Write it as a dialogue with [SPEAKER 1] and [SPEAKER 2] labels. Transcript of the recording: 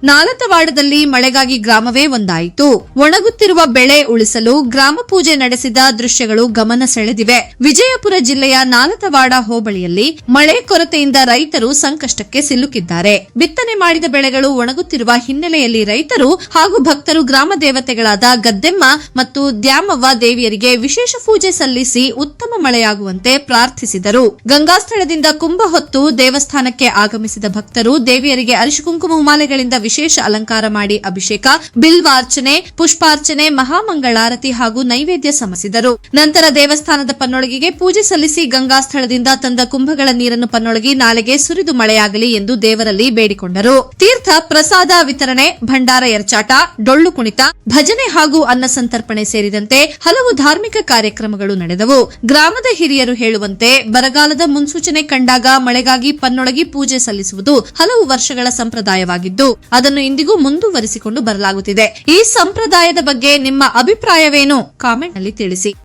[SPEAKER 1] ನಾಲತವಾಡದಲ್ಲಿ ಮಳೆಗಾಗಿ ಗ್ರಾಮವೇ ಒಂದಾಯಿತು. ಒಣಗುತ್ತಿರುವ ಬೆಳೆ ಉಳಿಸಲು ಗ್ರಾಮ ಪೂಜೆ ನಡೆಸಿದ ದೃಶ್ಯಗಳು ಗಮನ ಸೆಳೆದಿವೆ. ವಿಜಯಪುರ ಜಿಲ್ಲೆಯ ನಾಲತವಾಡ ಹೋಬಳಿಯಲ್ಲಿ ಮಳೆ ಕೊರತೆಯಿಂದ ರೈತರು ಸಂಕಷ್ಟಕ್ಕೆ ಸಿಲುಕಿದ್ದಾರೆ. ಬಿತ್ತನೆ ಮಾಡಿದ ಬೆಳೆಗಳು ಒಣಗುತ್ತಿರುವ ಹಿನ್ನೆಲೆಯಲ್ಲಿ ರೈತರು ಹಾಗೂ ಭಕ್ತರು ಗ್ರಾಮ ದೇವತೆಗಳಾದ ಗದ್ದೆಮ್ಮ ಮತ್ತು ದ್ಯಾಮವ್ವ ದೇವಿಯರಿಗೆ ವಿಶೇಷ ಪೂಜೆ ಸಲ್ಲಿಸಿ ಉತ್ತಮ ಮಳೆಯಾಗುವಂತೆ ಪ್ರಾರ್ಥಿಸಿದರು. ಗಂಗಾಸ್ಥಳದಿಂದ ಕುಂಭ ಹೊತ್ತು ದೇವಸ್ಥಾನಕ್ಕೆ ಆಗಮಿಸಿದ ಭಕ್ತರು ದೇವಿಯರಿಗೆ ಅರಿಶಿ ಕುಂಕುಮ ಮಾಲೆಗಳಿಂದ ವಿಶೇಷ ಅಲಂಕಾರ ಮಾಡಿ ಅಭಿಷೇಕ, ಬಿಲ್ವಾರ್ಚನೆ, ಪುಷ್ಪಾರ್ಚನೆ, ಮಹಾಮಂಗಳಾರತಿ ಹಾಗೂ ನೈವೇದ್ಯ ಸಮಸಿದರು. ನಂತರ ದೇವಸ್ಥಾನದ ಪನ್ನೊಳಗಿಗೆ ಪೂಜೆ ಸಲ್ಲಿಸಿ ಗಂಗಾಸ್ಥಳದಿಂದ ತಂದ ಕುಂಭಗಳ ನೀರನ್ನು ಪನ್ನೊಳಗಿ ನಾಲೆಗೆ ಸುರಿದು ಮಳೆಯಾಗಲಿ ಎಂದು ದೇವರಲ್ಲಿ ಬೇಡಿಕೊಂಡರು. ತೀರ್ಥ ಪ್ರಸಾದ ವಿತರಣೆ, ಭಂಡಾರ ಎರಚಾಟ, ಡೊಳ್ಳು ಕುಣಿತ, ಭಜನೆ ಹಾಗೂ ಅನ್ನ ಸಂತರ್ಪಣೆ ಸೇರಿದಂತೆ ಹಲವು ಧಾರ್ಮಿಕ ಕಾರ್ಯಕ್ರಮಗಳು ನಡೆದವು. ಗ್ರಾಮದ ಹಿರಿಯರು ಹೇಳುವಂತೆ ಬರಗಾಲದ ಮುನ್ಸೂಚನೆ ಕಂಡಾಗ ಮಳೆಗಾಗಿ ಪನ್ನೊಳಗಿ ಪೂಜೆ ಸಲ್ಲಿಸುವುದು ಹಲವು ವರ್ಷಗಳ ಸಂಪ್ರದಾಯವಾಗಿದ್ದು ಅದನ್ನು ಇಂದಿಗೂ ಮುಂದುವರಿಸಿಕೊಂಡು ಬರಲಾಗುತ್ತಿದೆ. ಈ ಸಂಪ್ರದಾಯದ ಬಗ್ಗೆ ನಿಮ್ಮ ಅಭಿಪ್ರಾಯವೇನು? ಕಾಮೆಂಟ್ ನಲ್ಲಿ ತಿಳಿಸಿ.